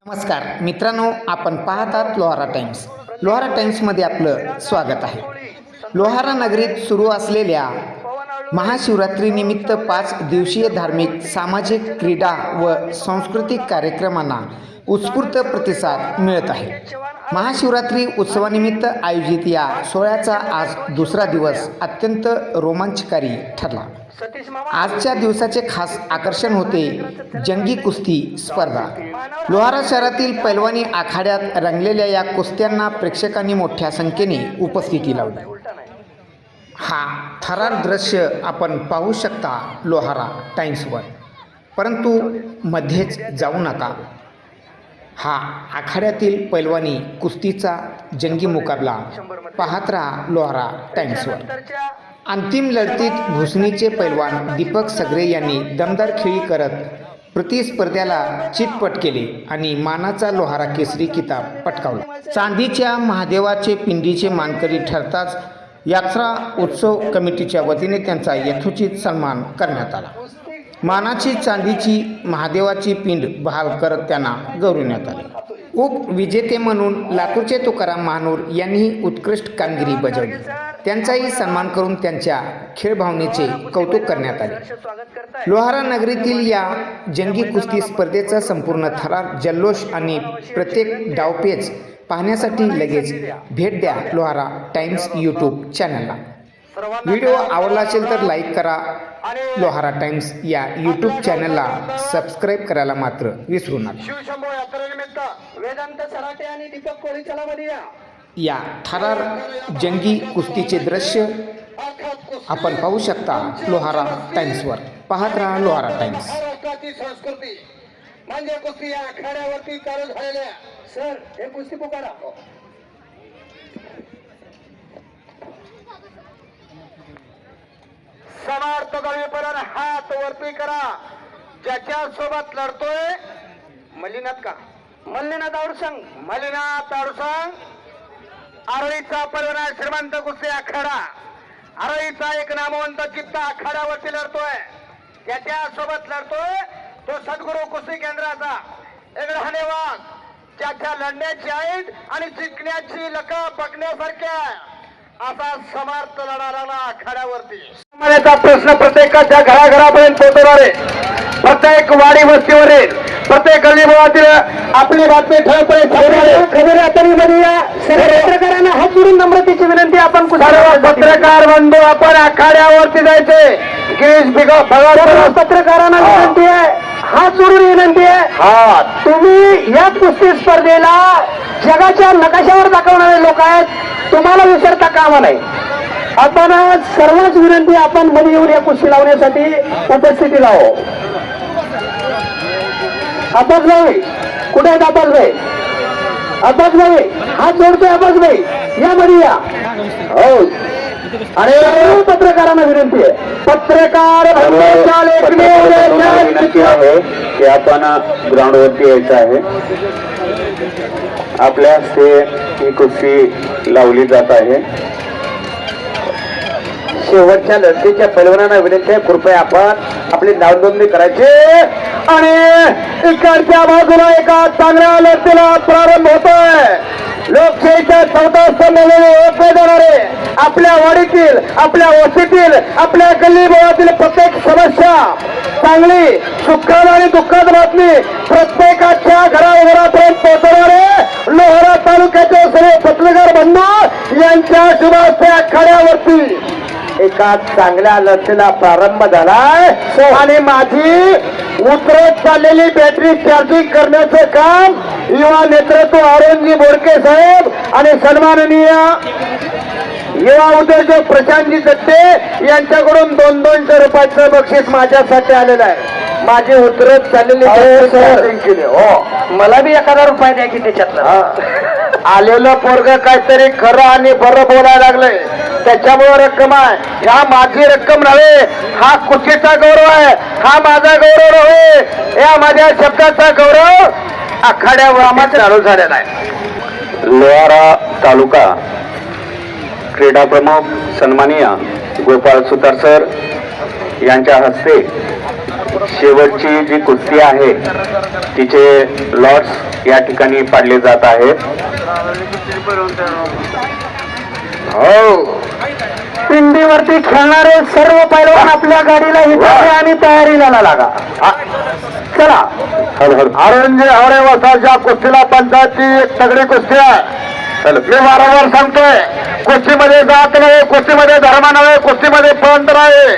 नमस्कार मित्रांनो, आपण पाहतात लोहारा टाइम्स. लोहारा टाइम्समध्ये आपलं स्वागत आहे. लोहारा नगरीत सुरू असलेल्या महाशिवरात्रीनिमित्त 5 दिवसीय धार्मिक, सामाजिक, क्रीडा व सांस्कृतिक कार्यक्रमांना उत्स्फूर्त प्रतिसाद मिळत आहे. महाशिवरात्री उत्सवानिमित्त आयोजित या सोहळ्याचा आज दुसरा दिवस अत्यंत रोमांचकारी ठरला. आजच्या दिवसाचे खास आकर्षण होते जंगी कुस्ती स्पर्धा. लोहारा शहरातील पैलवानी आखाड्यात रंगलेल्या या कुस्त्यांना प्रेक्षकांनी मोठ्या संख्येने उपस्थिती लावली. हा थरार दृश्य आपण पाहू शकता लोहारा टाइम्सवर, परंतु मध्येच जाऊ नका. हा आखाड्यातील पैलवानी कुस्तीचा जंगी मुकाबला पाहत राहा लोहारा टाइम्सवर. अंतिम लढतीत भुसणीचे पैलवान दीपक सगरे यांनी दमदार खेळी करत प्रतिस्पर्ध्याला चितपट केले आणि मानाचा लोहारा केसरी किताब पटकावला. चांदीच्या महादेवाचे पिंडीचे मानकरी ठरताच यात्रा उत्सव कमिटीच्या वतीने त्यांचा यथोचित सन्मान करण्यात आला. मानाची चांदीची महादेवाची पिंड बहाल करत त्यांना गौरवण्यात आले. उपविजेते म्हणून लातूरचे तुकाराम महानूर यांनीही उत्कृष्ट कामगिरी बजावली. त्यांचाही सन्मान करून त्यांच्या खेळभावनेचे कौतुक करण्यात आले. लोहारा नगरीतील या जंगी कुस्ती स्पर्धेचा संपूर्ण थरार, जल्लोष आणि प्रत्येक डावपेच पाहण्यासाठी लगेच भेट द्या लोहारा टाइम्स यूट्यूब चॅनलला. व्हिडिओ आवडला असेल तर लाईक करा. लोहारा टाइम्स या यूट्यूब चॅनलला सबस्क्राईब करायला मात्र विसरू नका. या थरार जंगी कुस्तीचे दृश्य आपण पाहू शकता लोहारा टाइम्सवर. पाहत राहा लोहारा टाइम्स. संस्कृती म्हणजे कुस्ती या आखाड्यावरती चालू झालेल्या सर हे कुस्ती पुकारा. समार्थ गळीपर्यंत हात वरती करा. ज्याच्या सोबत लढतोय मल्लीनाथ का मल्लीनाथ आवडसंग मल्लीनाथ आवडसंग आरोळीचा परवाना श्रीमंत कुस्ती आखाडा. आरोळीचा एक नामवंत चित्त आखाड्यावरती लढतोय. त्याच्या सोबत लढतोय तो सद्गुरू कुस्ती केंद्राचा एक धन्यवाद. ज्याच्या लढण्याची ऐट आणि जिंकण्याची लका बघण्यासारख्या असा समर्थ लढाला आखाड्यावरती. प्रश्न प्रत्येकाच्या घराघरापर्यंत पोहोचवणार आहे. प्रत्येक वाडी वस्तीवरील प्रत्येक गल्लीबोळातील आपली बातमी ठळकपणे खबर आतडीमध्ये या पत्रकारांना हात जोडून नम्रतेची विनंती. आपण पत्रकार बंधू आपण आखाड्यावरती जायचे. गिरीश भगवान पत्रकारांना विनंती आहे, हात जोडून विनंती आहे. हा तुम्ही या कुस्ती स्पर्धेला जगाच्या नकाशावर दाखवणारे लोक आहेत, तुम्हाला विसरता कामा नाही. आपण सर्वच विनंती आपण मध्ये येऊन या कुस्ती लावण्यासाठी उपस्थिती लावो. अब्बास भाई कुठे आहेत? अब्बास भाई, अब्बास भाई हात जोडतोय. अब्बास भाई या मध्ये या. हो आणि पत्रकारांना विनंती आहे, पत्रकार विनंती आहे की आपण ग्राउंड वरती यायचं आहे. आपल्या हस्ते ही कुस्ती लावली जात आहे. शेवटच्या लढतीच्या पैलवानांना विनंती आहे, कृपया आपण आपली नाव नोंदणी करायची. आणि इकडच्या बाजूला एका चांगल्या लढतीला प्रारंभ होतोय. लोकशाहीच्या 14 स्तंभामध्ये ओळखले जाणारे आपल्या वाडीतील, आपल्या वस्तीतील, आपल्या गल्लीबोळातील प्रत्येक समस्या, चांगली सुखद आणि दुःखद बातमी प्रत्येकाच्या घराघरापर्यंत पोहोचवणारे लोहारा तालुक्याचे सर्व पत्रकार बंधू यांच्या शुभ हस्ते आखाड्यावरती एका चांगल्या लढतीला प्रारंभ झालाय आणि माझी उतरत चाललेली बॅटरी चार्जिंग करण्याचं काम युवा नेतृत्व अरुणजी बोडके साहेब आणि सन्माननीय युवा उद्योजक प्रशांतजी दत्ते यांच्याकडून 200 रुपयाचं बक्षीस माझ्यासाठी आलेलं आहे. माझी उतरत चाललेली चार्जिंग केली. हो मला बी 1000 रुपये द्या की त्याच्यातलं. आलेलं पोरग काहीतरी खरं आणि बरं बोलायला लागलंय, त्याच्यामुळे रक्कम आहे. ह्या माझी रक्कम नव्हे, हा कुस्तीचा गौरव आहे, हा माझा गौरव नव्हे. या माझ्या शब्दाचा गौरव आखाड्यावर आम्हाला चालू झालेला आहे. लोहारा तालुका क्रीडा प्रमुख सन्माननीय गोपाळ सुतार सर, यांच्या हस्ते शेवटची जी कुस्ती आहे तिचे लॉट्स या ठिकाणी पाडले जात आहेत. हो, पिंडीवरती खेळणारे सर्व पैलवान आपल्या गाडीला हिटावे आणि तयारीला लागा. चला, अरुणजी हवरे वसाच्या कुस्तीला पंचायतची एक तगडी कुस्ती आहे. मी वारंवार सांगतोय, कुस्तीमध्ये जात नाही, कुस्तीमध्ये धर्म नव्हे, कुस्तीमध्ये पंत नाही,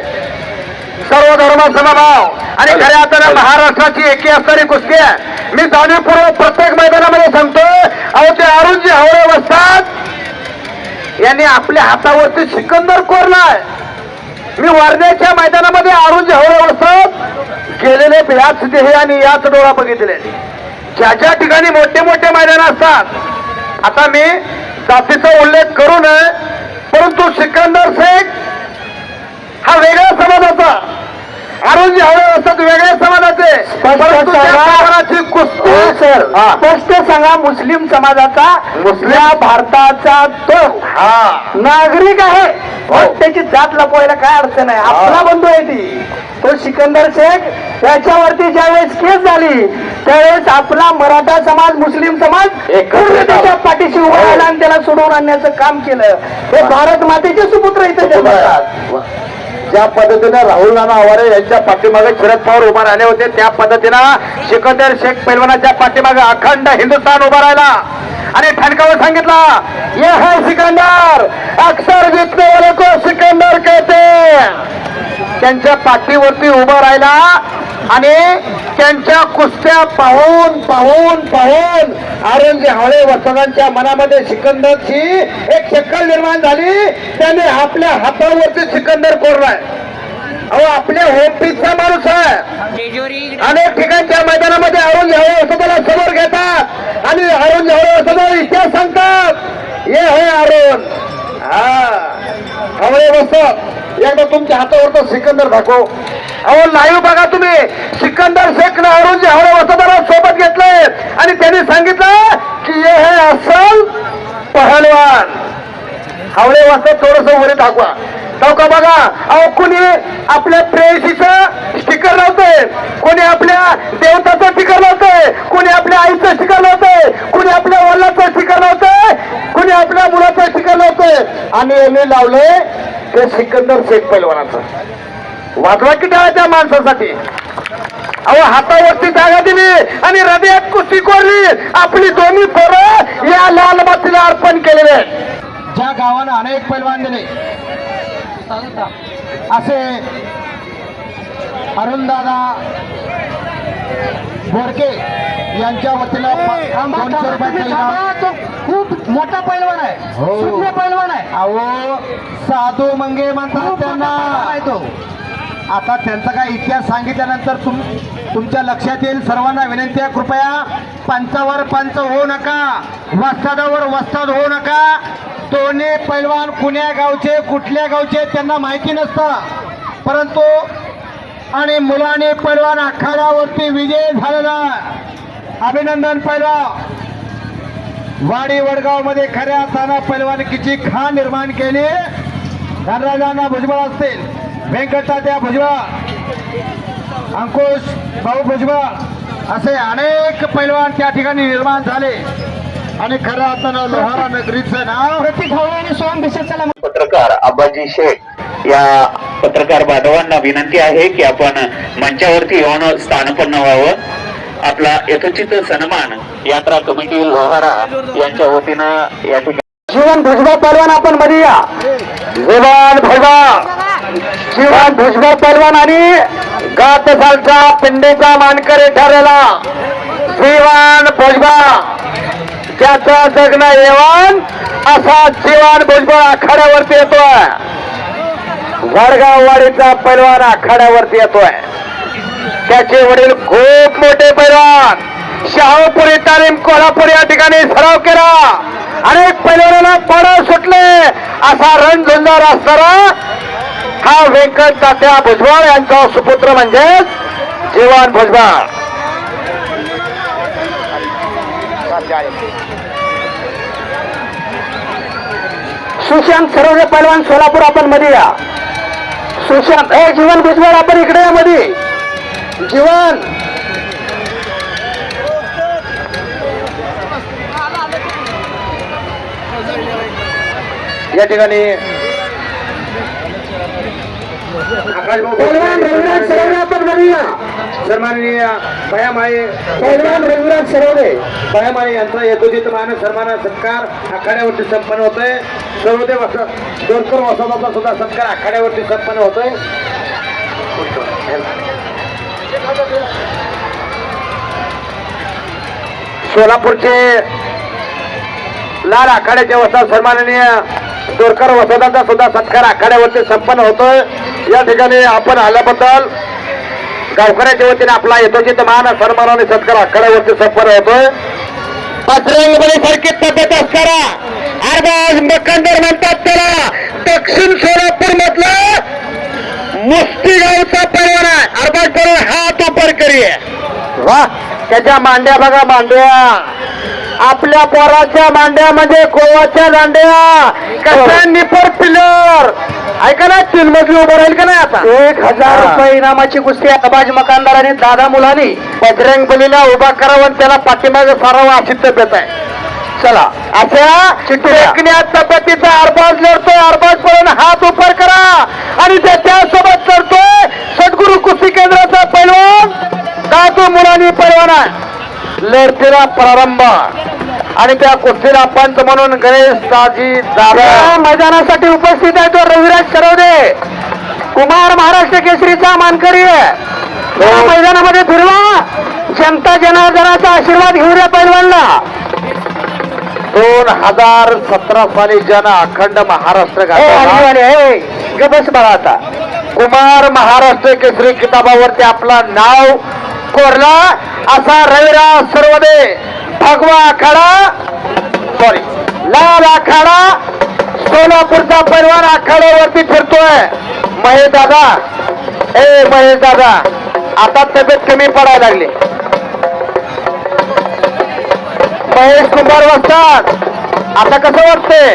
सर्व धर्म समभाव आणि खऱ्या अर्थाने महाराष्ट्राची एकी असणारी कुस्ती आहे. मी जाणीवपूर्वक प्रत्येक मैदानामध्ये सांगतोय, अहो ते अरुणजी हवरे वस्तात यांनी आपल्या हातावरती सिकंदर कोरलाय. मी वर्ध्याच्या मैदानामध्ये अरुणजी हवरे वस्तात गेलेले याच देह आणि याच डोळा बघितले. ज्या ज्या ठिकाणी मोठे मोठे मैदान असतात, आता मी जातीचा उल्लेख करू नये, परंतु सिकंदर शेख हा वेगळ्या समाजाचा, अरुणजी हवरे असतात वेगळ्या समाजाचे, परंतु त्या समाजाची कुस्ती स्पष्ट सांगा, मुस्लिम समाजाचा, मुस्लिम भारताचा तो नागरिक आहे. त्याची जात लपवायला काय अडचण आहे, आपला बंधू आहे ती. तो सिकंदर शेख त्याच्यावरती ज्यावेळेस केस झाली त्यावेळेस आपला मराठा समाज, मुस्लिम समाज पूर्ण त्याच्या पाठीशी उभा राहिला आणि त्याला सोडवून आणण्याचं काम केलं. हे भारत मातेचे सुपुत्र इथे जन्मतात. ज्या पद्धतीने राहुल नाना आवारे यांच्या पाठीमागे शरद पवार उभा राहिले होते, त्या पद्धतीनं सिकंदर शेख पैलवानाच्या पाठीमागे अखंड हिंदुस्थान उभा राहिला आणि ठणकावर सांगितला, ये है सिकंदर, अक्सर जीतने वाले को सिकंदर कहते. त्यांच्या पाठीवरती उभा राहिला आणि त्यांच्या कुस्त्या पाहून पाहून पाहून अरुणजी हवरे वसतांच्या मनामध्ये सिकंदरची एक शक्कल निर्माण झाली. त्याने आपल्या हातावरती सिकंदर कोरलाय. अहो, आपल्या होमपीचा माणूस आहे. अनेक ठिकाणच्या मैदानामध्ये अरुणजी हवरे वसताला समोर घेतात आणि अरुणजी हवरे वसताला इतिहास सांगतात, ये है अरुण. हवरे वसत एकदा तुमच्या हातावर तो सिकंदर दाखव. अहो, लाईव्ह बघा तुम्ही, सिकंदर शेख ने अरुणजी हवरे वसताला सोबत घेतलंय आणि त्यांनी सांगितलं की ये है असल पहलवान. हवरे वसत थोडस वरी दाखवा बघा. अहो, कोणी आपल्या प्रेयसीचं स्टिकर लावतंय, कोणी आपल्या देवताचं स्टिकर लावतंय, कोणी आपल्या आईचं स्टिकर लावतंय, कोणी आपल्या वडिलाचं स्टिकर लावतंय, कोणी आपल्या मुलाचं स्टिकर लावतंय आणि यांनी लावलंय ते सिकंदर शेख पैलवानाचं. वाजवा की टाळा त्या माणसासाठी. अहो, हातावरती जागा दिली आणि हृदयात कुस्ती कोरली. आपली दोन्ही पोरं या लाल मातीला अर्पण केलेले आहेत. ज्या गावानं अनेक पैलवान दिले असे अरुणदादा बोरके यांच्या वतीला 200 रुपयाचं इनाम. खूप मोठा पैलवान आहे, शून्य पैलवान आहे. अहो, साधू मंगे म्हणतात त्यांना. आता त्यांचा काय इतिहास सांगितल्यानंतर तुमच्या लक्षात येईल. सर्वांना विनंती आहे, कृपया पंचावर पंच होऊ नका, वस्तादावर वस्ताद होऊ नका. दोन्ही पैलवान कुण्या गावचे, कुठल्या गावचे त्यांना माहिती नसतं, परंतु आणि मुलाने पैलवान आखाड्यावरती विजय झालेला. अभिनंदन पैलवान. वाडी वडगाव मध्ये खऱ्या अर्थानं पैलवानकीची खाण निर्माण केली. धनराजांना भुजबळ असतील, व्यंकटाद्या भुजबळ, अंकुश भाऊ भुजबळ असे अनेक पैलवान त्या ठिकाणी निर्माण झाले आणि खऱ्या अर्थानं लोहारा नगरीचं नाव प्रतीक हवरे आणि सोहम भिसेला. पत्रकार आबाजी शेख या पत्रकार बांधवांना विनंती आहे की आपण मंचावरती येऊन स्थानपन्न व्हावं. आपला यथोचित सन्मान यात्रा कमिटी लोहारा यांच्या वतीनं या ठिकाणी. जीवन भुजबळ पैलवान आपण मध्ये या. जीवन भुजबळ, जीवन भुजबळ पैलवान आणि गात सालचा पिंडीचा मानकरी ठरलेला जीवन भुजबळ, त्याचं जगणं येवण असा जीवन भुजबळ आखाड्यावरती येतोय. वडगाववाडीचा पैलवान आखाड्यावरती येतोय. त्याचे वडील खूप मोठे पैलवान, शाहूपुरी तालीम कोल्हापूर या ठिकाणी सराव केला. अनेक पैलवानांना पाडा सुटले. असा रणझुंजार असणारा हा व्यंकट तात्या भुजबळ यांचा सुपुत्र म्हणजेच जीवन भुजबळ. सुशांत सरोदे पैलवान सोलापूर आपण मध्ये या. सुशांत हे जीवन भुजबळ आपण इकडे या मध्ये जीवन या ठिकाणी सन्माननीय भयामाळे रविराज सरवडे भयामाळे यांचा यथोचित मान सन्मान सत्कार आखाड्यावरती संपन्न होतोय. सर्वदेव दोरकर वसाहताचा सुद्धा सत्कार आखाड्यावरती संपन्न होतोय. सोलापूरचे लाल आखाड्याचे वसाहत सन्माननीय दोरकर वसाहताचा सुद्धा सत्कार आखाड्यावरती संपन्न होतोय. या ठिकाणी आपण आल्याबद्दल गावकऱ्याच्या वतीने आपला यथोचित मान सन्मानाने सत्कार आखाड्यावरती संपन्न होतोय. बजरंगबली सारखी तब्येत असणारा अरबाज मकंदर म्हणतात त्याला. दक्षिण सोलापूर मधलं मुस्ती गावचा पैलवान आहे. अरबाज पैलवान हात ऊपर करिये. वा त्याच्या मांड्या बघा मांड्या. आपल्या पोराच्या मांड्या म्हणजे गोवाच्या दांड्या. कशा निपर पिलर ऐका ना 3 मजली उभं राहील का नाही आता. 1000 रुपये इनामाची कुस्ती अरबाज मकानदार आणि दादा मुलानी बजरंग बलीला उभा करावं आणि त्याला पाठीमागे सारावं अशी तब्येत आहे. चला अशा चिठ्ठ्यात तब्येतीचा अरबाज लढतोय. अरबाज पळून हात उपर करा आणि त्याच्यासोबत लढतोय सद्गुरू कुस्ती केंद्राचा पैलवान दादू मुलानी पैलवान आहे. लढतीला प्रारंभ आणि त्या कुस्तीला पंच म्हणून गणेश दाजी दादा मैदानासाठी उपस्थित आहे तो रविराज सरवदे कुमार महाराष्ट्र केसरीचा मानकरी आहे. या मैदानामध्ये फिरवा जनता जनार्दनाचा आशीर्वाद घेऊ द्या पैलवानला. 2017 साली जन अखंड महाराष्ट्र गबस बघा आता कुमार महाराष्ट्र केसरी किताबावरती आपला नाव कोरला असा रविराज सरवदे भगवा आखाडा सॉरी लाल आखाडा सोलापूरचा पैलवान आखाड्यावरती फिरतोय. महेश दादा महेश दादा आता तब्येत कमी पडायला लागली. महेश कुंभार वाजतात आता कसं वाटतंय.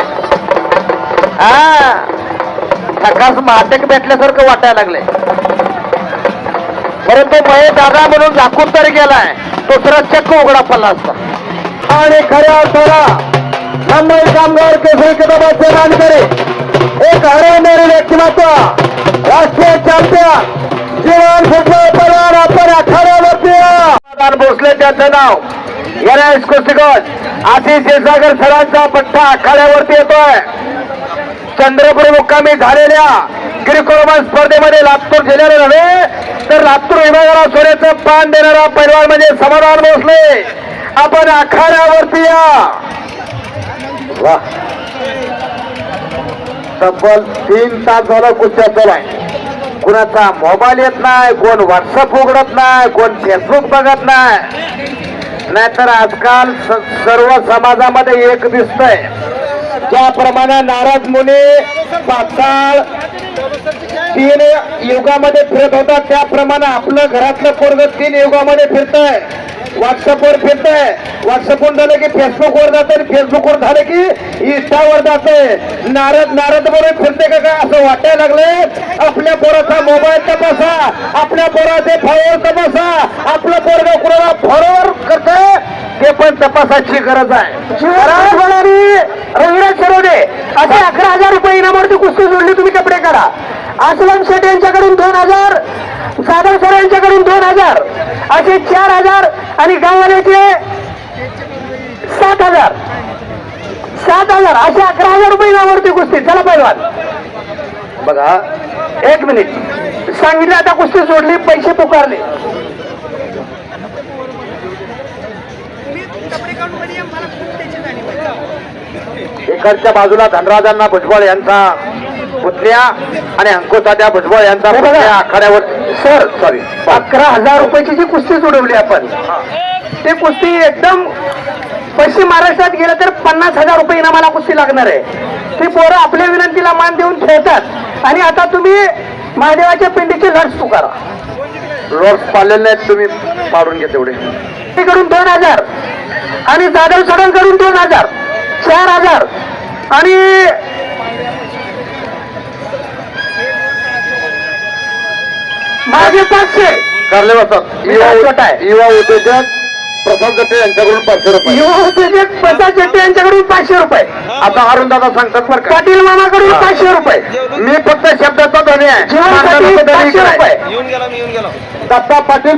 सकाळ महाटेक भेटल्यासारखं वाटायला लागलंय. परंतु महेश दादा म्हणून झाकून तरी गेलाय. दुसरा चक्क उघडा पडला असता. आणि खऱ्या अर्थाला मुंबई कामगार केसरी किताबाचे मानकरी एक हरवणारे व्यक्तिमत्व राष्ट्रीय चॅम्पियन जीवन फुटबॉल पैलवान आपण आखाड्यावरती भोसले त्यांचं नाव गणेश कुस्तीगज आशिष क्षीरसागर सरांचा पट्टा आखाड्यावरती येतोय. चंद्रपुरी मुक्कामी झालेल्या गिरिकोलमान स्पर्धेमध्ये लातूर जिल्ह्याला नव्हे तर लातूर विभागाला सोन्याचं पान देणारा पैलवान म्हणजे समाधान भोसले आपण आखाड्यावरती या. वा तब्बल 3 तास झालं कुस्त्या चालू आहे. कुणाचा मोबाईल येत नाही, कोण व्हॉट्सअप उघडत नाही, कोण फेसबुक बघत नाही. नाहीतर आजकाल सर्व समाजामध्ये एक दिसतंय ज्याप्रमाणे नाराज मुली पाताळ 3 युगामध्ये फिरत होता त्याप्रमाणे आपलं घरातलं पोरग 3 युगामध्ये फिरतंय. व्हॉट्सअपवर फिरतंय. व्हॉट्सअपवर झालं की फेसबुकवर जातंय आणि फेसबुकवर झालं की इंस्टावर जातंय. नारद बरोबर फिरते का काय असं वाटायला लागलंय. आपल्या पोराचा मोबाईल तपासा, आपल्या पोराचे फॉलोअर तपासा. आपलं पोरग कुणाला फॉलोअर करतंय ते पण तपासायची गरज आहे. रविराज सरवदे असे 11,000 रुपये इनामावरती कुस्ती जोडली. तुम्ही कपडे करा. असलम शेठ यांच्याकडून 2,000, जाधव सर यांच्याकडून 2,000 असे 4,000 आणि गाववाल्याचे 7,000 असे 11,000 रुपये इनामावरती कुस्ती. चला पैलवान बघा 1 मिनिट सांगितलं आता कुस्ती सोडली पैसे पुकारले. इकडच्या बाजूला धनराजांना भुजबळ यांचा पुतण्या आणि अंकुशाद्या भुजबळ यांचा पुतण्या आखाड्यावर सर सॉरी 11,000 रुपयाची जी कुस्ती सोडवली आपण ते कुस्ती एकदम पश्चिम महाराष्ट्रात गेलं तर 50,000 रुपये इनामाला कुस्ती लागणार आहे. ती पोरं आपल्या विनंतीला मान देऊन खेळतात. आणि आता तुम्ही महादेवाच्या पिंडीची लढ पुकारा. लॉट्स पाळलेले नाहीत तुम्ही पाडून घ्या तेवढे. कडून 2,000 आणि जाधव सरांकडून 2,000 4,000 आणि माझे 500. कारले वसाहत युवा उद्योजक प्रसाद जट्टे यांच्याकडून 500 रुपये. युवा उद्योजक प्रसाद जट्टे यांच्याकडून 500 रुपये. आता अरुण दादा सांगतात बरं का, पाटील मामाकडून 500 रुपये. मी फक्त शब्दाचा धनी आहे. जीवनसाठी 500 रुपये. दत्ता पाटील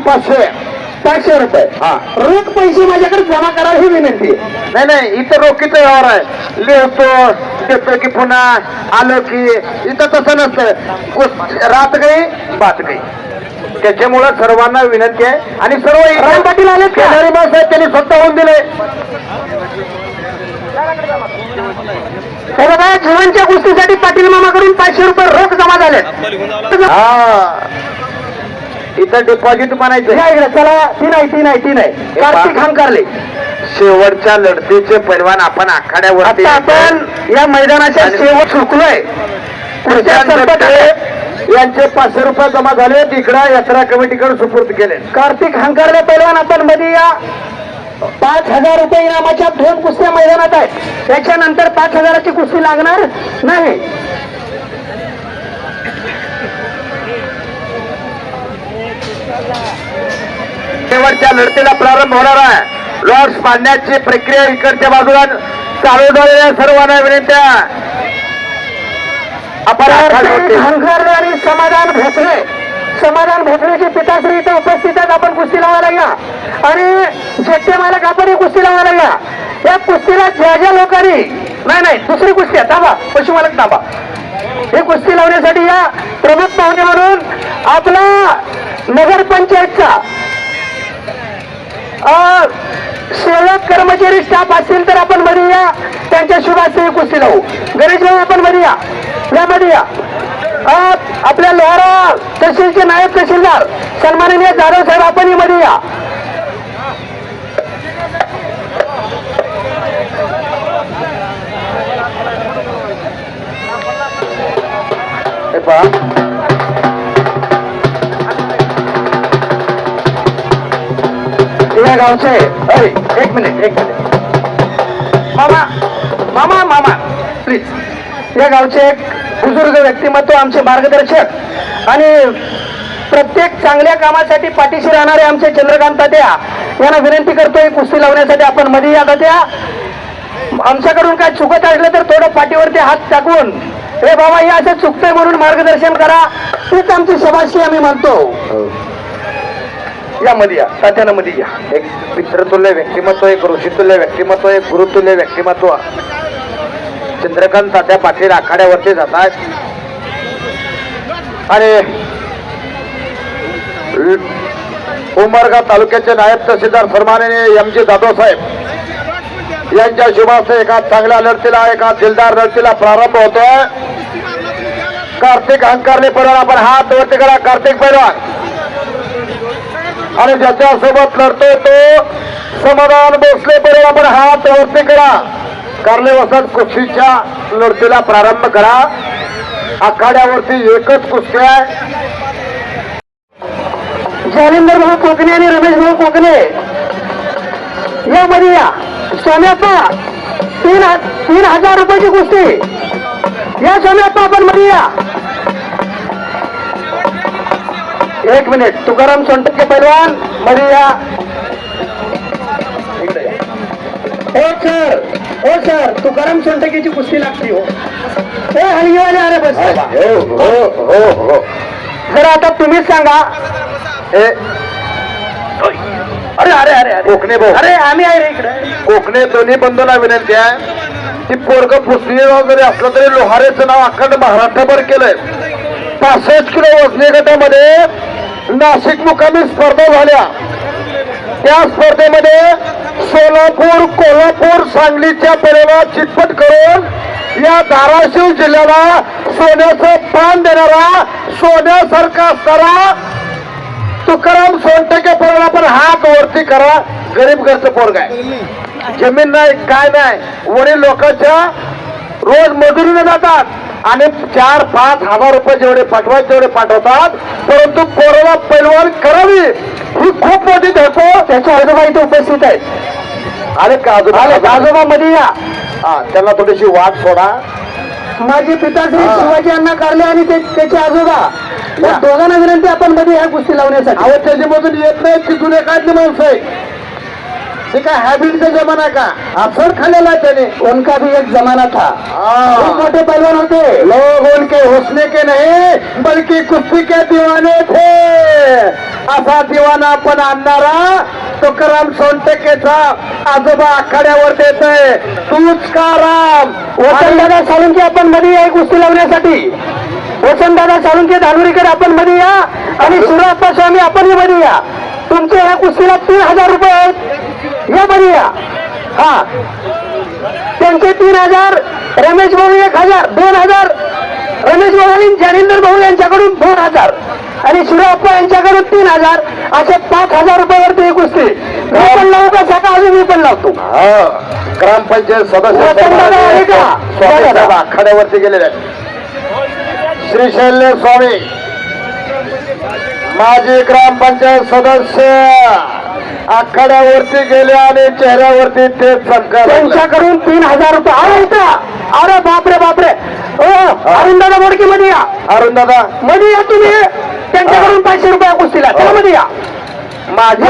500 रुपये. हा. रोख पैसे माझ्याकडे जमा करा ही विनंती आहे. नाही नाही, इथं रोखीचा व्यवहार आहे. लिहितो देतो की पुन्हा आलं की, इथं तसं नसतं. रात गई बात गई. त्याच्यामुळे सर्वांना विनंती आहे. आणि सर्व राम पाटील आलेत का? शेजारी माणसं आहेत, त्यांनी स्वतःहून दिले. हे बघा, जीवनच्या कुस्तीसाठी पाटील मामाकडून 500 रुपये रोख जमा झालेत. हा, इथं डिपॉझिट म्हणायचं. या इकडे चला. ती नाही कार्तिक हांकारले. शेवटच्या लढतीचे पैलवान आपण आखाड्यावरती आता आपण या मैदानाच्या शेवट चुकलोय. पुढच्या संपत यांचे 500 रुपये जमा झाले. इकडं यात्रा कमिटीकडे सुपूर्द केले. कार्तिक हंकारले पैलवान आपण मध्ये या. 5,000 रुपये इनामाच्या 2 कुस्त्या मैदानात आहेत. त्याच्यानंतर 5,000ची कुस्ती लागणार नाही. शेवटच्या लढतीला प्रारंभ होणार आहे. लॉर्ड्स बांधण्याची प्रक्रिया इकडच्या बाजूला चालू झालेल्या सर्वांना विनंत्या. आपण हंकारले आणि समाधान भोसलेची पिताश्री इथे उपस्थित आहेत. आपण कुस्ती लावायला या. आणि शेट्टे मालक आपण ही कुस्ती लावायला या. या कुस्तीला ज्या लोकांनी नाही दुसरी कुस्ती आहे. थांबा पशुमालक थांबा. ही कुस्ती लावण्यासाठी या. प्रमुख पाहुणे म्हणून आपला नगरपंचायतचा सेवक कर्मचारी स्टाफ असतील तर आपण मध्ये या. त्यांच्या शुभास्ते ही कुस्ती लावू. गणेश भाऊ आपण मध्ये या. यामध्ये या. आपल्या लोहारा तहसीलचे नायब तहसीलदार सन्माननीय जाधव साहेब आपण मध्ये या. हे पहा, या गावचे एक मिनिट मामा प्लीज. या गावचे एक बुजुर्ग व्यक्तिमत्व, आमचे मार्गदर्शक आणि प्रत्येक चांगल्या कामासाठी पाठीशी राहणारे आमचे चंद्रकांत तात्या यांना विनंती करतोय कुस्ती लावण्यासाठी आपण मध्ये या. तात्या, आमच्याकडून काय चुकत असलं तर थोडं पाठीवरती हात टाकून हे बाबा हे असं चुकतंय म्हणून मार्गदर्शन करा. तीच आमची शबाशी आम्ही म्हणतो. या मध्ये या. तात्यानं मध्ये या. एक पितृतुल्य व्यक्तिमत्व, एक ऋषितुल्य व्यक्तिमत्व, एक गुरुतुल्य व्यक्तिमत्व. चंद्रकांत तात्या पाटील आखाड्यावरती जातात आणि उमरगा तालुक्याचे नायब तहसीलदार सन्माननीय एम.जी. जाधव साहेब यांच्या शुभास्ते एका चांगल्या लढतीला, एका दिलदार लढतीला प्रारंभ होतोय. कार्तिक हंकारले पैलवान आपण हात वरती करा. कार्तिक पैलवान आणि ज्याच्या सोबत लढतोय तो समाधान भोसले पैलवान आपण हात वरती करा. कारले वसंत कुस्तीच्या लढतीला प्रारंभ करा. आखाड्यावरती एकच कुस्ती आहे. जालिंदर भाऊ कोकणे आणि रमेश भाऊ कोकणे या मध्ये या. सोन्याप्पा 3,000 रुपयाची कुस्ती या. सोन्याप्पा आपण मध्ये या. एक मिनिट. तुकाराम सोनटक्के पैलवान मध्ये या. हो सर तुकाराम सोनटक्केची कुस्ती लागते. हो हलगीवाले अरे बस. जरा आता तुम्हीच सांगा. अरे अरे अरे कोकणे भाऊ, अरे आम्ही आहे रे इकडे. कोकणे दोन्ही बंधूंना विनंती आहे की पोरग पुस्तकावर जरी असलं तरी लोहारेचं नाव अखंड महाराष्ट्रभर केलंय. 65 किलो वजनी गटामध्ये नाशिक मुकामी स्पर्धा झाल्या. त्या स्पर्धेमध्ये सोलापूर, कोल्हापूर, सांगलीच्या पैलवान चितपट करून या धाराशिव जिल्ह्याला सोन्याचं पान देणारा, सोन्यासारखा असणारा तुकाराम सोनटक्के पैलवान आपण हात वरती करा. गरीब घरचं पोरग आहे. जमीन नाही, काय नाही. वडील लोकांच्या रोज मजुरीने जातात आणि 4-5 हजार रुपये जेवढे पाठवायचे तेवढे पाठवतात. परंतु पोराला पैलवान करावी ही खूप मोठी धडको. त्याच्या आजोबा इथे उपस्थित आहेत. अरे का आजोबा मध्ये या. हा, त्यांना थोडीशी वाट सोडा. माझे पिताश्री शिवाजी अण्णा कारले आणि त्याचे आजोबा या दोघांना विनंती आपण मध्ये ह्या कुस्ती लावण्यासाठी. अहो त्याच्यामधून येत नाही ती जुने काढली माणसं आहे. ते काय हॅबिटचा जमाना का असर खाल्लेला त्याने. उनका भी एक जमाना था. खूप मोठे पैलवान होते. लोग उनके हौसले के नहीं बल्कि कुस्ती के दीवाने थे. असा दिवाना आपण आणणारा तुकाराम सोनटक्केचा आजोबा आखाड्यावर देतोय. तूच का राम. वसंतदादा साळुंके आपण मध्ये या कुस्ती लावण्यासाठी. वसंतदादा साळुंके धानुरीकर आपण मध्ये या आणि सुराप्पा स्वामी आपण मध्ये या. तुमच्या ह्या कुस्तीला 3000 रुपये आहेत. या मध्ये या. हा त्यांचे 3000, रमेश भाऊ 1000, 2000, रमेश भाऊ आणि ज्ञानेंद्र भाऊ यांच्याकडून 2000 आणि सुराप्पा यांच्याकडून 3000 असे 5000 रुपयावरती एक कुस्ती. मी पण लावू का सका अजून मी पण लावतो. ग्रामपंचायत सदस्य आखाड्यावरती गेलेले श्री शैल्य स्वामी माजी ग्रामपंचायत सदस्य आखाड्यावरती गेले आणि चेहऱ्यावरती ते चमका. त्यांच्याकडून 3000 रुपये. अरे इथं अरे बापरे बापरे. अरुणदादा मोडकी मध्ये या. अरुणदादा मध्ये या तुम्ही. त्यांच्याकडून 500 रुपये कुस्तीला. त्यामध्ये या. माझे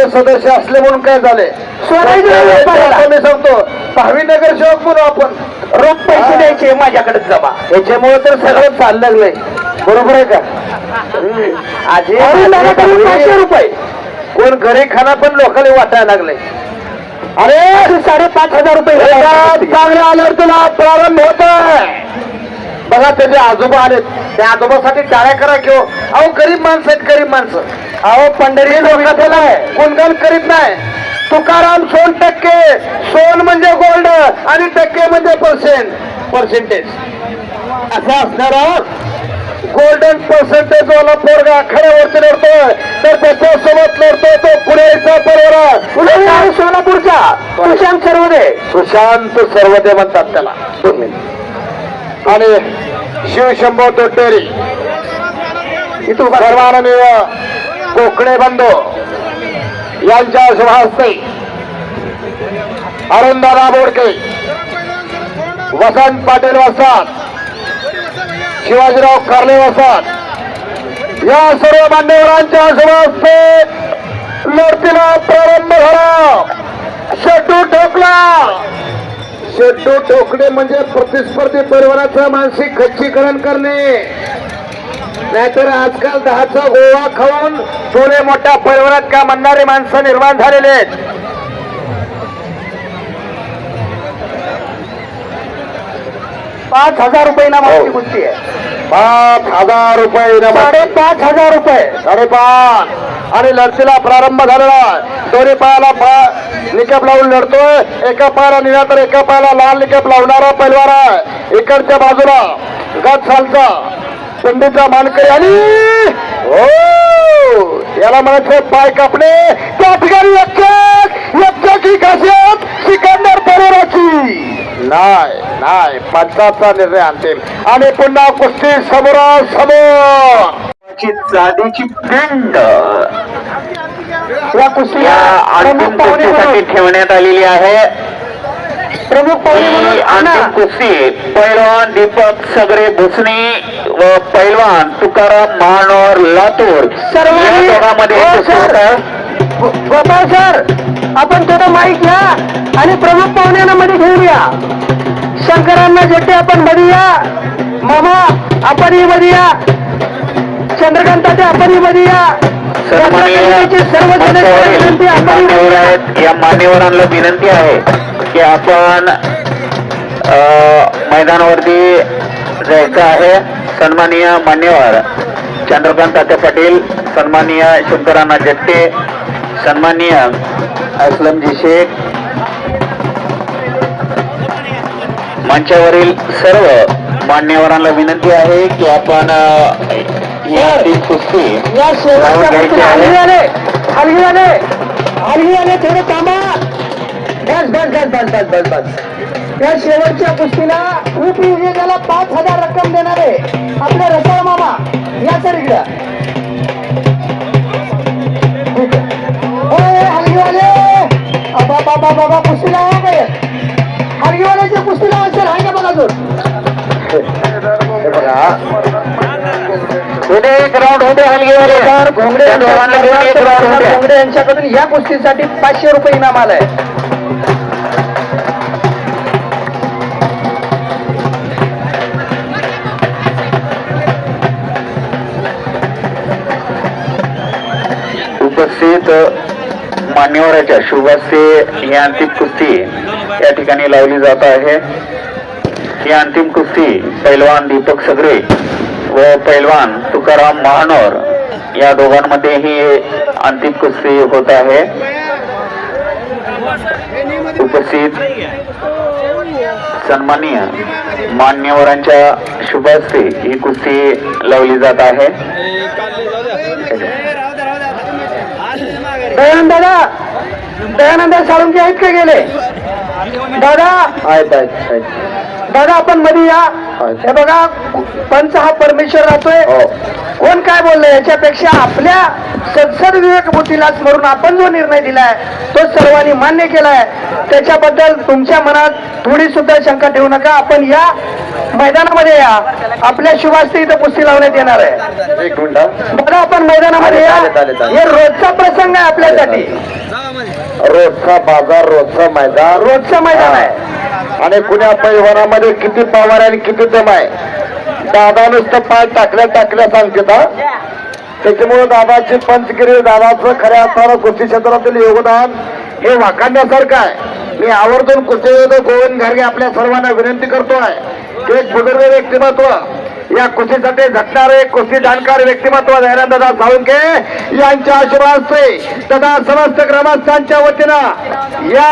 सदस्य असले म्हणून काय झाले. मी सांगतो भावी नगरसेवक म्हणून आपण रोख पैसे द्यायचे माझ्याकडे जमा. याच्यामुळे तर सगळं चाललं लागलंय. बरोबर आहे का. आजी 500 रुपये कोण घरी खाना पण लोकांना वाटायला लागले. अरे 5,500 रुपये चांगले आल्यावर तुला प्रारंभ होत. बघा त्याचे आजोबा आलेत. त्या आजोबासाठी टाळ्या करा किंवा. अहो गरीब माणसं आहेत गरीब माणसं. अहो पंढरी लोकांना गुणगान करीत नाही. तुकाराम सोनटक्के. सोन म्हणजे गोल्ड आणि टक्के म्हणजे पर्सेंटेज असं असणारा गोल्डन पर्सेंटेज वाला पोरगा आखाड्यावरती लढतोय तर त्याच्यासोबत लढतोय तो पुण्याचा परिवार सोलापूरचा सुशांत सर्वदे. सुशांत सर्वदे म्हणतात त्याला. 2 मिनिट. आणि शिवशंभो तोटेरी इथून सर्वांनीय कोकणे बंधू यांच्या शुभ हस्ते अरुणदादा बोडके, वसंत पाटील वसात, शिवाजीराव कार्ले वसात या सर्व मान्यवरांच्या शुभ हस्ते लढतीला प्रारंभ झाला. शेट्टू ठोकला. शेट्टू ठोकणे म्हणजे प्रतिस्पर्धी परिवाराचं मानसिक खच्चीकरण करणे. नाहीतर आजकाल 10चा गोवा खाऊन थोडे मोठ्या परिवारात का म्हणणारे माणसं निर्माण झालेले आहेत. 5,000 रुपये इनामाची कुस्ती आहे. 5,000 रुपये इनाम. 5,500 रुपये. 5.5 आणि लढतीला प्रारंभ झालेला. दोन्ही पायाला निकप लावून लढतोय. एका पायाला निळा तर एका पायाला लाल निकप लावणारा पैलवान आहे. इकडच्या बाजूला गट सालचा पिंडीचा मानकरी आणि हो याला म्हणायचं पाय कापणे. त्या ठिकाणी एकची खासियत सिकंदर परिवाराची नाही पंचाचा निर्णय अंतिम. आणि पुन्हा कुस्ती समोरासमोर जादूची पिंड या कुस्ती अंतिम कुस्तीसाठी ठेवण्यात आलेली आहे. प्रमुख पाहुणे अंतिम कुस्ती पैलवान दीपक सगरे भुसणे व पैलवान तुकाराम महानोर लातूर सर्वांनी गोपाळ सर आपण थोडं माईक घ्या आणि प्रमुख पाहुण्यांना मध्ये घेऊन या. शंकरांना जेटे आपण मध्ये या. मामा आपण मध्ये या. चंद्रकांत आपण मध्ये या. सर्व सदस्य आहेत. या मान्यवरांना विनंती आहे की आपण मैदानावरती जायचं आहे. सन्माननीय मान्यवर चंद्रकांत पाटील, सन्माननीय शंकरांना जट्टे, सन्माननीय असलमजी शेख, मंचावरील सर्व मान्यवरांना विनंती आहे की आपण ही कुस्ती हलगी थोडे थांबा. बस त्या शेवटच्या कुस्तीला उपविजेत्याला 5,000 रक्कम देणारे आपले रसाळ मामा या सर इकडं. हलगीवाले बाबा कुस्तीला आहे काय. हलगीवाल्याच्या कुस्तीला असेल आहे का बघा. पुढे एक राऊंड होते हलगीवाले तर घोंगडे त्या दोघांना घेऊन एक राऊंड होते. घोंगडे यांच्याकडून या कुस्तीसाठी 500 रुपये इनाम आलंय. उपस्थित मान्यवराच्या शुभास्ते ही अंतिम कुस्ती या ठिकाणी लावली जात आहे. ही अंतिम कुस्ती पैलवान दीपक सगरे व पैलवान तुकाराम महानोर या दोघांमध्ये ही अंतिम कुस्ती होत आहे. उपस्थित सन्माननीय मान्यवरांच्या शुभास्ते ही कुस्ती लावली जात आहे. दयानंद दादा, दयानंद साळुंके आहेत का गेले? दादा आहेत आहेत दादा आपण मध्ये या. हे बघा पंच हा परमेश्वर राहतोय. हो. कोण काय बोललं याच्यापेक्षा आपल्या सदसद विवेक बुद्धीला स्मरून आपण जो निर्णय दिलाय तो सर्वांनी मान्य केलाय. त्याच्याबद्दल तुमच्या मनात थोडी सुद्धा शंका ठेवू नका. आपण या मैदानामध्ये या. आपल्या शुभास्ते इथं कुस्ती लावण्यात येणार आहे. एक मिनिट. बघा आपण मैदानामध्ये या. चालेल. हे रोजचा प्रसंग आहे आपल्यासाठी. रोजचा बाजार, रोजचा मैदान, रोजचं मैदान आहे. आणि कुण्या पैलवानामध्ये किती पावर आणि किती दम आहे. दादा नुसतं पाय टाकल्या सांगतात हा. त्याच्यामुळे दादाची पंचगिरी, दादाचं खऱ्या अर्थानं कुस्ती क्षेत्रातील योगदान हे वाखाणण्यासारखं आहे. मी आवर्जून कुस्तीवेद गोविंद घारगे आपल्या सर्वांना विनंती करतोय की एक बुजुर्ग व्यक्तिमत्व, या कुस्तीसाठी झटणारे कुस्ती जाणकार व्यक्तिमत्व दयानंददादा साळुंके यांच्या आशीर्वादाचे तथा समस्त ग्रामस्थांच्या वतीनं या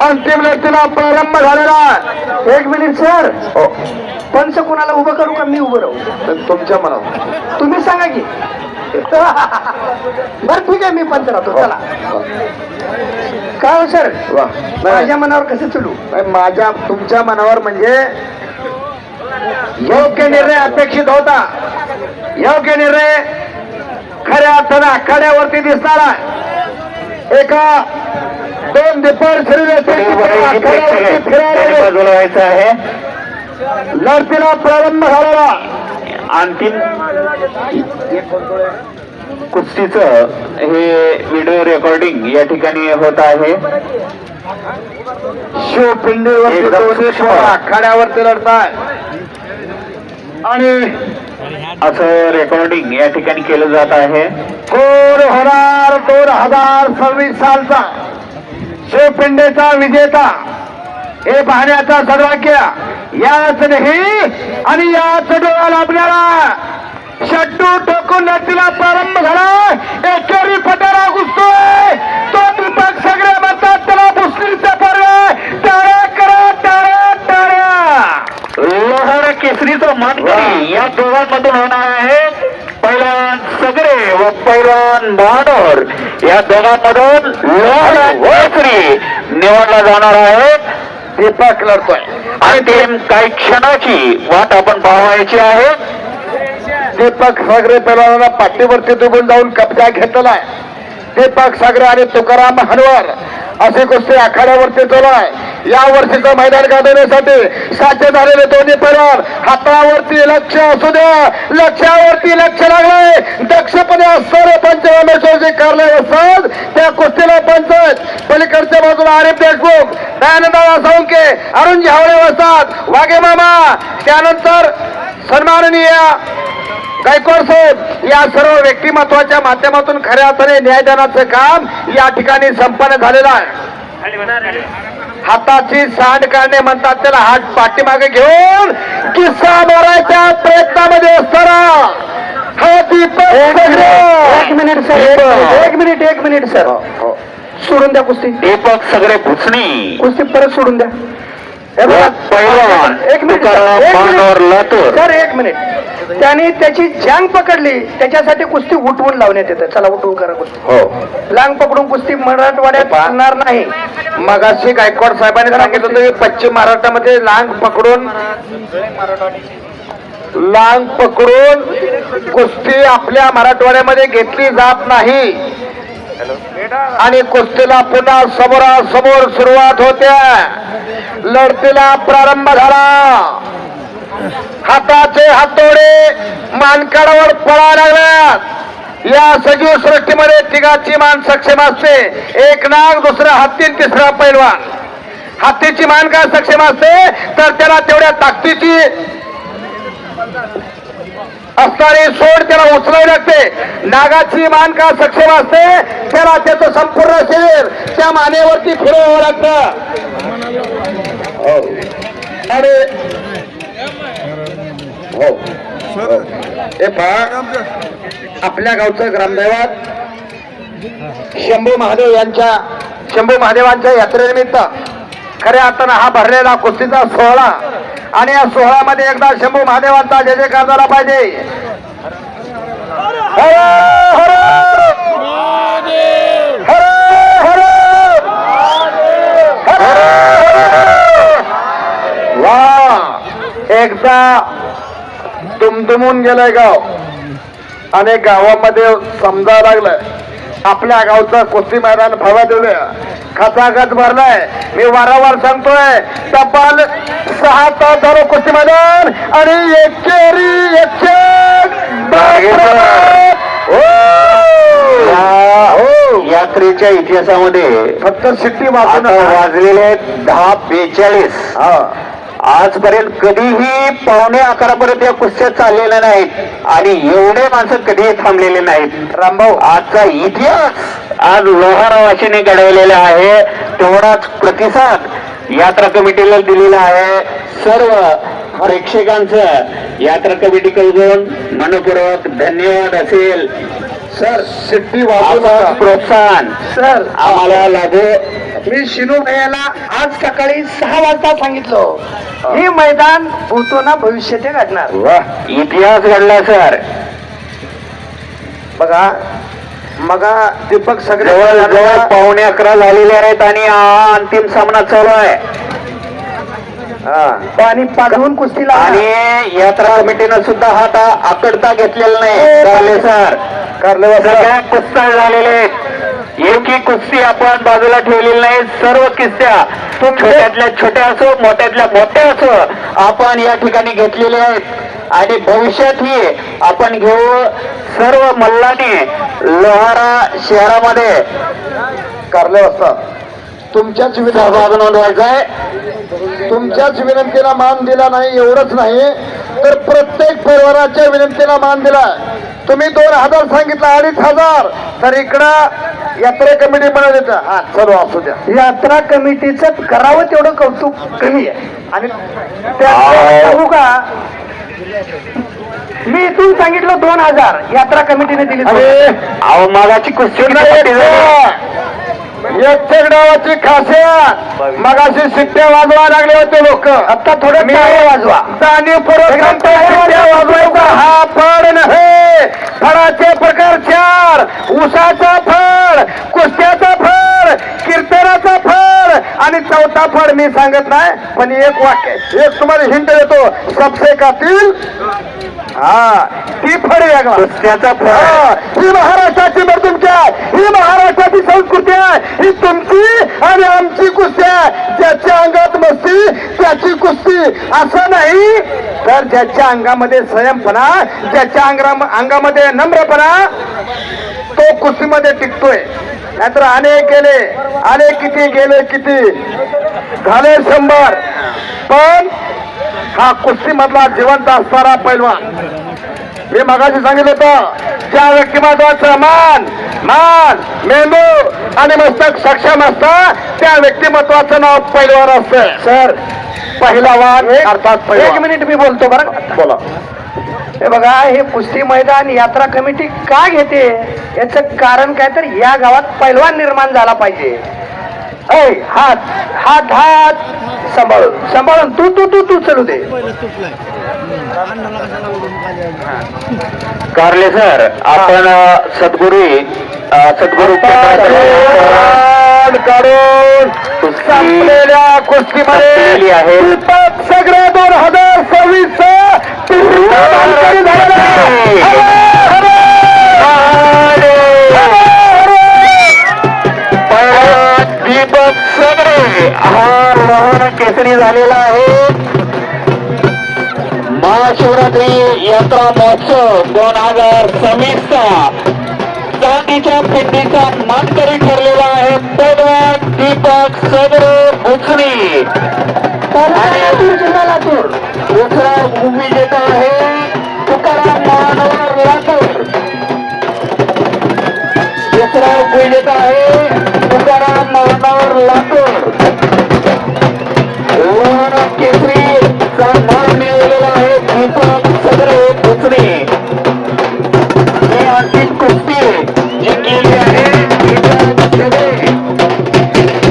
अंतिम लढतीला प्रारंभ झालेला. एक मिनिट सर, हो, पंच कोणाला उभं करू का मी उभं राहू? तर तुमच्या मनात. तुम्ही सांगा की. बर ठीक आहे मी पंच राहतो. चला काय हो सर, वा. माझ्या मनावर कसं चलू? माझ्या तुमच्या मनावर म्हणजे योग्य निर्णय अपेक्षित होता. योग्य निर्णय खऱ्या अर्थानं आखाड्यावरती दिसणारा एका 2 दिपर बोलवायचं आहे. लढतीला प्रारंभ झालेला अंतिम कुस्तीचं हे व्हिडिओ रेकॉर्डिंग या ठिकाणी होत आहे. शिवपिंडीवरती एकदम दोन्ही सूक्ष्म. आखाड्यावरती लढताय आणि असं रेकॉर्डिंग या ठिकाणी केलं जात आहे. कोण होणार 2026 सालचा शिवपिंडेचा विजेता हे पाहण्याचा सौभाग्य याच नाही आणि याच डोळ्याला आपल्याला शट्टू ठोकून लढतीला प्रारंभ झाला. एकेरी पटारा घुसतोय तो दीपक सगळे म्हणतात त्याला मुस्लिमचा पर्व. टाळ्या करा, टाळ्या टाळ्या. लोहार केसरीचं मानकरी या दोघांमधून होणार आहे. पैलवान सगरे व पैलवान महानोर या दोघांमधून लोहार केसरी निवडला जाणार आहे. दीपक लढतोय आणि ते काही क्षणाची वाट आपण पाहायची आहे. दीपक सागरे पैलवानाला पाठीवरती दुबून जाऊन कब्जा घेतलेला आहे. दीपक सागरे आणि तुकाराम हनवर अशी कुस्ती आखाड्यावरती चालू आहे. या वर्षीचं मैदान गाजवण्यासाठी साध्य झालेले दोन्ही पैलवान हातावरती लक्ष असू द्या. लक्षावरती लक्ष लागलंय. दक्षपणे असणारे पंचरामेश्वरजी कारले असतात त्या कुस्तीला पंच पलीकडच्या बाजूला आरिफ देशमुख, दयानंददादा साळुंके, अरुणजी हावळे असतात, वाघे मामा, त्यानंतर सन्माननीय गायकवाड साहेब या सर्व व्यक्तिमत्वाच्या माध्यमातून खऱ्या अर्थाने न्यायदानाचं काम या ठिकाणी संपन्न झालेलं आहे. हाताची सांड काढणे म्हणतात त्याला. हात पाठीमागे घेऊन किस्सा मारायच्या प्रयत्नामध्ये असताना हा दीपक एक मिनिट सर, एक मिनिट सर, सोडून द्या कुस्ती. दीपक सगरे भुसणी कुस्ती परत सोडून द्या. हे बघा, पैलवान एक मिनिट तुकाराम महानोर लातूर. सर, एक मिनिट. त्याने त्याची जांग पकडली त्याच्यासाठी कुस्ती उठवून लावण्यात येतं. चला उठवून करा कुस्ती. हो, लांग पकडून कुस्ती मराठवाड्यात पाहणार नाही. मगाशी गायकवाड साहेबांनी सांगितलं होतं की पश्चिम महाराष्ट्रामध्ये लांग पकडून कुस्ती आपल्या मराठवाड्यामध्ये घेतली जात नाही आणि कुस्तीला पुन्हा समोरासमोर सुरुवात होत्या. लढतीला प्रारंभ झाला. हाताचे हातोडे मानकाडावर पळायला लागल्यात. या सजीव सृष्टीमध्ये तिघाची मान सक्षम असते. एक नाग, दुसरा हत्ती, तिसरा पैलवान. हत्तीची मान का सक्षम असते तर त्याला तेवढ्या ताकदीची असणारी सोड त्याला उचलावी लागते. नागाची मान का सक्षम असते त्याला त्याचं संपूर्ण शरीर त्या मानेवरती फिरवावं लागतं. अरे हो हे पहा, आपल्या गावचं ग्रामदैवत शंभू महादेवांच्या यात्रेनिमित्त खऱ्या अर्थानं हा भरलेला कुस्तीचा सोहळा आणि या सोहळ्यामध्ये एकदा शंभू महादेवांचा जय जयकार झाला पाहिजे. हर हर हर हर हर. वा, एकदा दुमदुमून गेलंय गाव. अनेक गावामध्ये समजावं लागलं आपल्या गावचं कुस्ती मैदान भव्य दिलं खचाखच भरलाय. मी वारंवार सांगतोय तब्बल 6 तास झालं कुस्ती मैदान आणि यात्रेच्या इतिहासामध्ये फक्त शिट्टी वाजलेले 10:42. आजपर्यंत कधीही 11:15 पर्यंत या कुस्त्या चाललेल्या नाहीत आणि एवढे माणसं कधीही थांबलेले नाहीत. रामभाऊ, आजचा इतिहास आज लोहारा वाशीने घडवलेला आहे. तेवढाच प्रतिसाद यात्रा कमिटीला दिलेला आहे. सर्व प्रेक्षकांचं यात्रा कमिटीकडून मनपूर्वक धन्यवाद असेल. सर शिट्टी वाजवून प्रोत्साहन सर आम्हाला लागू. मी शिनू भैयाला आज सकाळी 6 वाजता सांगितलं हे मैदान होतो ना भविष्य ते घडणार. इतिहास घडला सर. बघा मगा दीपक सगळे जवळ 11:15 झालेले आहेत आणि हा अंतिम सामना चालू आहे. पाणी पाठवून कुस्तीला आणि यात्रा कमिटीनं सुद्धा हा आकडता घेतलेला नाही. कारले सर सगळ्या कुस्त्या झालेले आहेत. एकही कुस्ती आपण बाजूला ठेवलेली नाही. सर्व कुस्त्या छोट्यातल्या छोट्या असो मोठ्यातल्या मोठ्या असो आपण या ठिकाणी घेतलेले आहेत आणि भविष्यातही आपण घेऊ. सर्व मल्लांनी लोहारा शहरामध्ये कारले असतात. तुमच्याच सहभाग नोंदवायचा आहे. तुमच्याच विनंतीला मान दिला नाही एवढंच नाही तर प्रत्येक परिवाराच्या विनंतीला मान दिला. तुम्ही 2000 सांगितलं 2500 तर इकडं यात्रा कमिटी बनवली. हा सर्व असू द्या. यात्रा कमिटीचं करावं तेवढं कौतुक कमी आहे. आणि सांगू का मी इथून सांगितलं 2000 यात्रा कमिटीने दिली. अहो मागाची कुस्ती एकटेक डावाची खासियत मगाशी शिट्ट्या वाजवा लागले होते लोक. आता थोडं वाजवा जाणीवपूर्वक वाजवायचा. हा फळ नव्हे, फळाचे प्रकार 4. ऊसाचा फळ, कुस्त्याचा फळ, कीर्तनाचा फळ आणि चौथा फळ मी सांगत नाही पण एक वाक्य एक तुम्हाला हिंट देतो. सबसे कातील हा ती फळ वेगळा कुस्त्याचा फळ. ही महाराष्ट्राची तुमच्या ही महाराष्ट्राची संस्कृती आहे. ही तुमची आणि आमची कुस्ती आहे. ज्याच्या अंगात मस्ती त्याची कुस्ती असं नाही तर ज्याच्या अंगामध्ये संयमपणा ज्याच्या अंगामध्ये नम्रपणा तो कुस्तीमध्ये टिकतोय. नाहीतर अनेक गेले अनेक किती गेले किती झाले 100 पण हा कुस्ती मधला जिवंत असणारा पैलवान. मी मगाशी सांगितलं होतं ज्या व्यक्तिमत्वाचं मान मेंदू आणि मस्तक सक्षम असतं त्या व्यक्तिमत्वाचं नाव पैलवान असतं. सर पहिला वाद अर्थात 1 मिनिट मी बोलतो बरं. बोला. हे बघा हे कुस्ती मैदान यात्रा कमिटी का घेते याचं कारण काय तर या गावात पैलवान निर्माण झाला पाहिजे. हात हात हात सांभाळून तू चलू दे. कारले सर आपण सद्गुरू काढून संपलेल्या कुस्तीमध्ये आहे सगळ्या 2026 दीपक सगळे हा लोहारा केसरी झालेला आहे. महाशिवरात्री यात्रा महोत्सव 2026 चांदीच्या पिंडीचा मानकरी ठरलेला आहे पैलवान दीपक सदरे भुसणी आणि दुसरा विजेता आहे तुकाराम महानवर लातूर. दुसरा विजेता आहे तुकाराम महानवर लातूर. लोहारा केसरीचा मान मिळवलेला आहे दीपक सदरे भुसणी. ही अंतिम कुस्ती जिंकलेली आहे दीपक सदरे.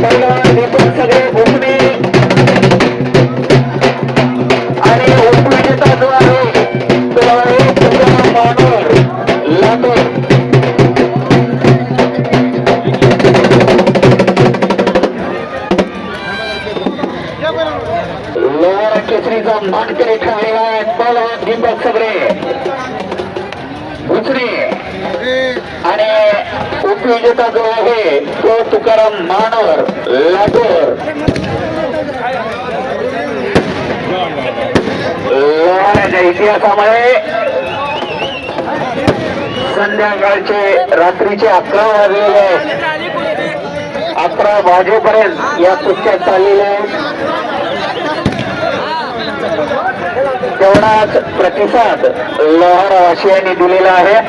पैलवान दीपक सदरे भुसणी आणि उपविजेता जो आहे तो आहे तुकाराम महानवर लातूर. लोहारा केसरीचा मानकरी ठरलेला आहे पैलवान दीपक सदरे भुसणी आणि उपविजेता जो आहे तो तुकाराम महानवर लातूर. लोहाराच्या इतिहासामध्ये संध्याकाळचे रात्रीचे 11 वाजलेले आहेत. 11 वाजेपर्यंत या कुस्त्या चाललेल्या आहेत. तेवढाच प्रतिसाद लोहारावासियांनी दिलेला आहे.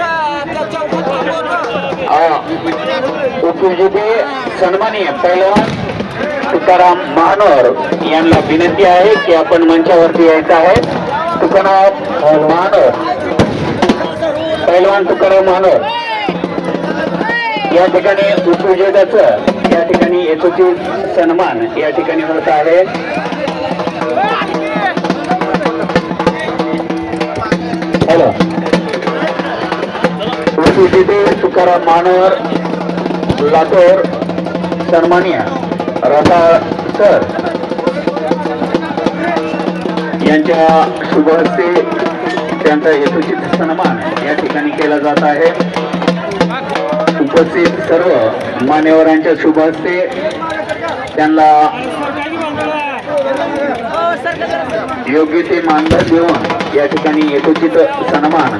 उपविजेते सन्माननीय पैलवान तुकाराम महानवर यांना विनंती आहे की आपण मंचावरती यायचं आहे. तुकाराम महानवर पैलवान तुकाराम महानवर या ठिकाणी उपविजेत्याचं या ठिकाणी यशोचित सन्मान या ठिकाणी होत आहे. हॅलो उपविजेते तुकाराम महानवर लातूर सन्माननीय रसाळ सर यांच्या शुभ हस्ते त्यांचा यशोचित सन्मान या ठिकाणी केला जात आहे. उपस्थित सर्व मान्यवरांच्या शुभ हस्ते त्यांना योग्य ते मानधन देऊन या ठिकाणी यथोचित सन्मान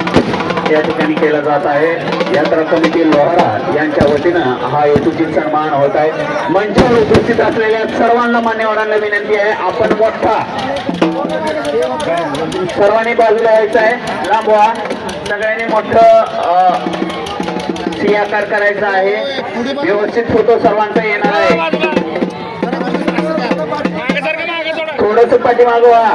या ठिकाणी केला जात आहे. यात्रा कमिटी लोहारा यांच्या वतीनं हा यथोचित सन्मान होत आहे. मंचावर उपस्थित असलेल्या सर्वांना मान्यवरांना विनंती आहे आपण मोठा सर्वांनी बाजूला यायचं आहे. लांब व्हा. सगळ्यांनी मोठं सी आकार करायचा आहे. व्यवस्थित फोटो सर्वांचा येणार आहे. थोडस पाठीमागं व्हा.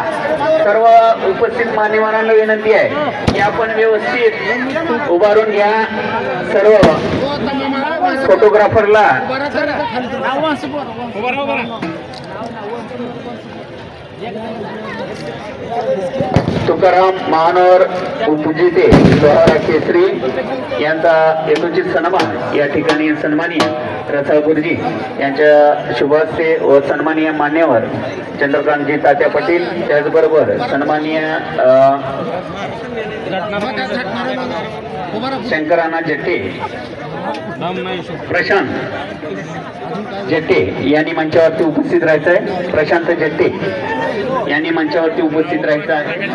सर्व उपस्थित मान्यवरांना विनंती आहे की आपण व्यवस्थित उभारून घ्या. सर्व फोटोग्राफरला तुकाराम महानवर उपविजेते लोहारा केसरी यांचा यथोचित सन्मान या ठिकाणी सन्माननीय रसाळ गुरुजी यांच्या शुभ हस्ते व सन्माननीय मान्यवर चंद्रकांतजी तात्या पाटील त्याचबरोबर सन्माननीय शंकराना जट्टे प्रशांत जट्टे यांनी मंचावरती उपस्थित राहायचं आहे. प्रशांत जट्टे यांनी मंचावरती उपस्थित राहायचं आहे.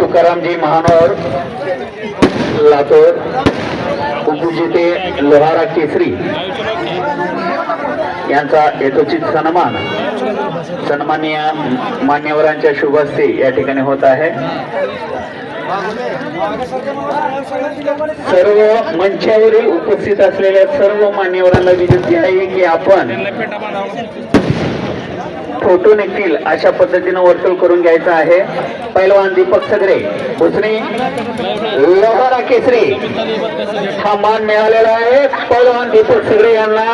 तुकारामजी महानवर लातूर उपविजेते लोहारा केसरी यांचा यथोचित सन्मान सन्माननीय मान्यवरांच्या शुभ हस्ते या ठिकाणी होत आहे. सर्व मंचावरील उपस्थित असलेल्या सर्व मान्यवरांना विनंती आहे की आपण फोटो निघतील अशा पद्धतीनं वर्तुळ करून घ्यायचं आहे. पैलवान दीपक सदरे भुसणी लोहारा केसरी हा मान मिळालेला आहे. पैलवान दीपक सदरे यांना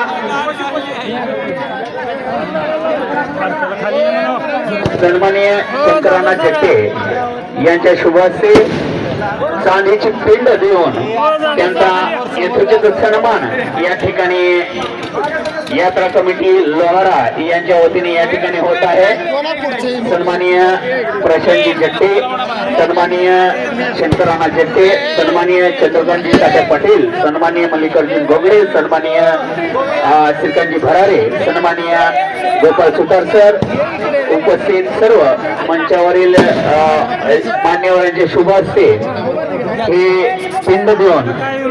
सन्माननीय शंकराना जट्टे यांच्या शुभ हस्ते चांदीची पिंड देऊन त्यांचा यथोचित सन्मान या ठिकाणी यात्रा कमिटी लोहारा यांच्या वतीने या ठिकाणी होत आहे. सन्माननीय प्रशांतजी जट्टे, सन्माननीय शंकराणा जट्टे, सन्माननीय चंद्रकांतजी तात्या पाटील, सन्माननीय मल्लिकार्जुन गोगडे, सन्माननीय श्रीकांतजी भरारे, सन्माननीय गोपाळ सुतार सर, उपस्थित सर्व मंचावरील मान्यवरांचे शुभ हस्ते हे पिंड देऊन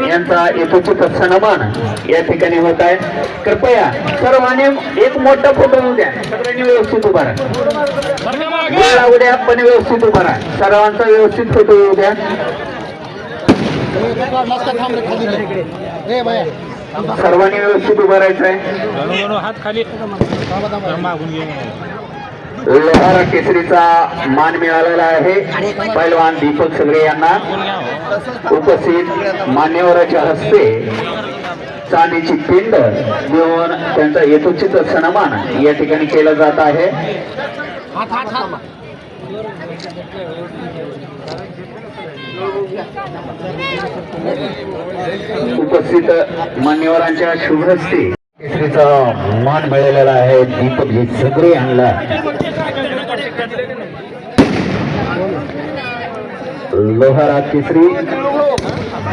यांचा यथोचित सन्मान या ठिकाणी होत आहे. कृपया सर्वांनी एक मोठा फोटो होऊ द्या. सगळ्यांनी व्यवस्थित उभा राहा, उद्या पण व्यवस्थित उभा राहा. सर्वांचा व्यवस्थित फोटो येऊ द्या. सर्वांनी व्यवस्थित उभा राहायचं आहे. हात खाली मागून घे. लोहारा केसरीचा मान मिळालेला आहे पैलवान दीपक सगळे यांना. उपस्थित मान्यवराच्या हस्ते चांदीची पिंड देऊन त्यांचा यथोचित सन्मान या ठिकाणी केला जात आहे. उपस्थित मान्यवरांच्या शुभ हस्ते केसरीचा मान मिळालेला आहे दीपकजी सगळे यांना. लोहारा केसरी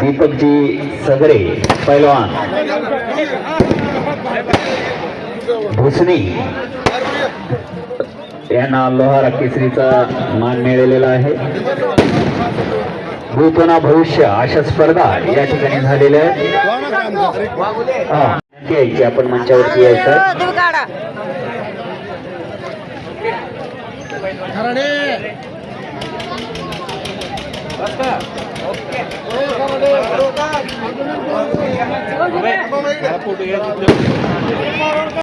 दीपकजी सगळे पैलवान भुसणी यांना लोहारा केसरीचा मान मिळालेला आहे. भूतोना भविष्य अशा स्पर्धा या ठिकाणी झालेल्या आहेत. यायची आपण मंचावरती यायचं. फोटो घ्या.